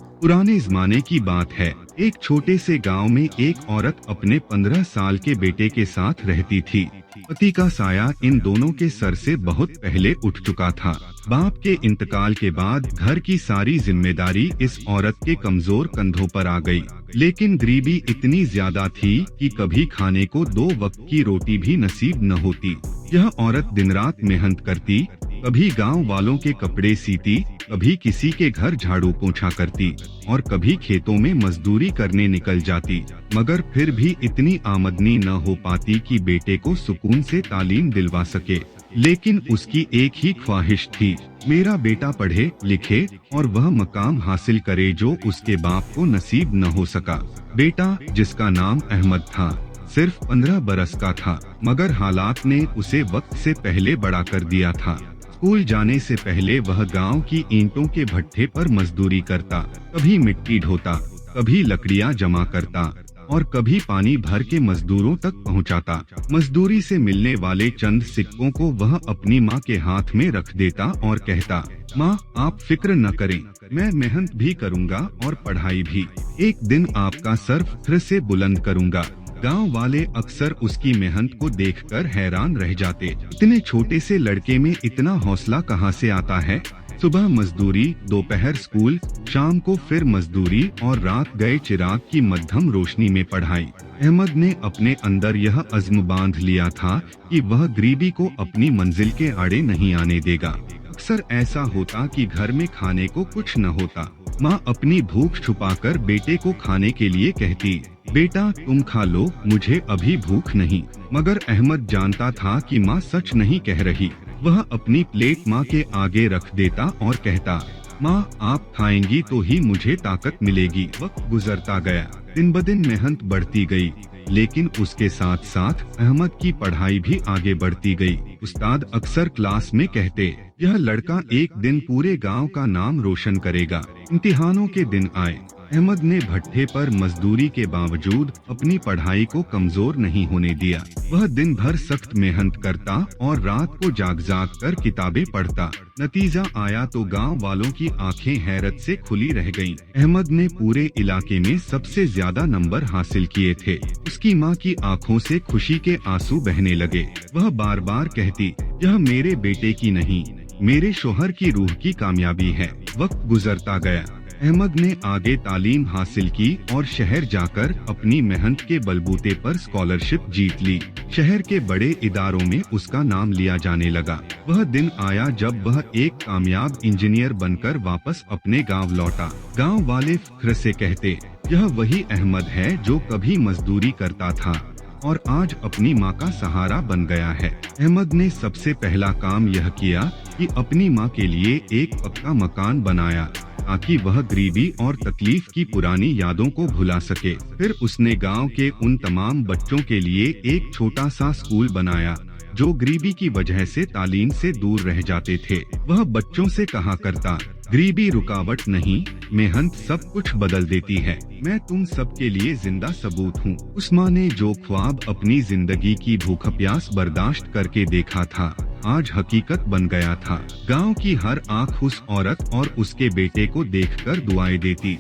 पुराने जमाने की बात है। एक छोटे से गांव में एक औरत अपने 15 साल के बेटे के साथ रहती थी। पति का साया इन दोनों के सर से बहुत पहले उठ चुका था। बाप के इंतकाल के बाद घर की सारी जिम्मेदारी इस औरत के कमजोर कंधों पर आ गई। लेकिन गरीबी इतनी ज्यादा थी कि कभी खाने को 2 वक्त की रोटी भी नसीब न होती। यह औरत दिन रात मेहनत करती, कभी गांव वालों के कपड़े सीती, कभी किसी के घर झाड़ू पोंछा करती और कभी खेतों में मजदूरी करने निकल जाती। मगर फिर भी इतनी आमदनी न हो पाती कि बेटे को सुकून से तालीम दिलवा सके। लेकिन उसकी एक ही ख्वाहिश थी, मेरा बेटा पढ़े लिखे और वह मकाम हासिल करे जो उसके बाप को नसीब न हो सका। बेटा, जिसका नाम अहमद था, सिर्फ 15 बरस का था, मगर हालात ने उसे वक्त से पहले बड़ा कर दिया था। स्कूल जाने से पहले वह गांव की ईंटों के भट्ठे पर मजदूरी करता, कभी मिट्टी ढोता, कभी लकड़ियां जमा करता और कभी पानी भर के मजदूरों तक पहुंचाता। मजदूरी से मिलने वाले चंद सिक्कों को वह अपनी मां के हाथ में रख देता और कहता, मां, आप फिक्र न करें, मैं मेहनत भी करूंगा और पढ़ाई भी। एक दिन आपका सर फिर से बुलंद करूंगा। गांव वाले अक्सर उसकी मेहनत को देखकर हैरान रह जाते। इतने छोटे से लड़के में इतना हौसला कहां से आता है। सुबह मजदूरी, दोपहर स्कूल, शाम को फिर मजदूरी और रात गए चिराग की मध्यम रोशनी में पढ़ाई। अहमद ने अपने अंदर यह अज़्म बांध लिया था कि वह गरीबी को अपनी मंजिल के आड़े नहीं आने देगा। अक्सर ऐसा होता कि घर में खाने को कुछ न होता। माँ अपनी भूख छुपाकर बेटे को खाने के लिए कहती, बेटा तुम खा लो, मुझे अभी भूख नहीं। मगर अहमद जानता था कि माँ सच नहीं कह रही। वह अपनी प्लेट माँ के आगे रख देता और कहता, माँ आप खाएंगी तो ही मुझे ताकत मिलेगी। वक्त गुजरता गया, दिन ब दिन मेहनत बढ़ती गई, लेकिन उसके साथ साथ अहमद की पढ़ाई भी आगे बढ़ती गई। उस्ताद अक्सर क्लास में कहते, यह लड़का एक दिन पूरे गांव का नाम रोशन करेगा। इम्तिहानों के दिन आए। अहमद ने भट्ठे पर मजदूरी के बावजूद अपनी पढ़ाई को कमजोर नहीं होने दिया। वह दिन भर सख्त मेहनत करता और रात को जाग जाग कर किताबें पढ़ता। नतीजा आया तो गांव वालों की आंखें हैरत से खुली रह गईं। अहमद ने पूरे इलाके में सबसे ज्यादा नंबर हासिल किए थे। उसकी माँ की आंखों से खुशी के आंसू बहने लगे। वह बार बार कहती, यह मेरे बेटे की नहीं, मेरे शोहर की रूह की कामयाबी है। वक्त गुजरता गया। अहमद ने आगे तालीम हासिल की और शहर जाकर अपनी मेहनत के बलबूते पर स्कॉलरशिप जीत ली। शहर के बड़े इदारों में उसका नाम लिया जाने लगा। वह दिन आया जब वह एक कामयाब इंजीनियर बनकर वापस अपने गांव लौटा। गांव वाले फख्र से कहते, यह वही अहमद है जो कभी मजदूरी करता था और आज अपनी माँ का सहारा बन गया है। अहमद ने सबसे पहला काम यह किया कि अपनी माँ के लिए एक पक्का मकान बनाया ताकि वह गरीबी और तकलीफ की पुरानी यादों को भुला सके। फिर उसने गांव के उन तमाम बच्चों के लिए एक छोटा सा स्कूल बनाया जो गरीबी की वजह से तालीम से दूर रह जाते थे। वह बच्चों से कहा करता, गरीबी रुकावट नहीं, मेहनत सब कुछ बदल देती है। मैं तुम सब के लिए जिंदा सबूत हूँ। उस माँ ने जो ख्वाब अपनी जिंदगी की भूख प्यास बर्दाश्त करके देखा था, आज हकीकत बन गया था। गांव की हर आंख उस औरत और उसके बेटे को देखकर दुआएं देती।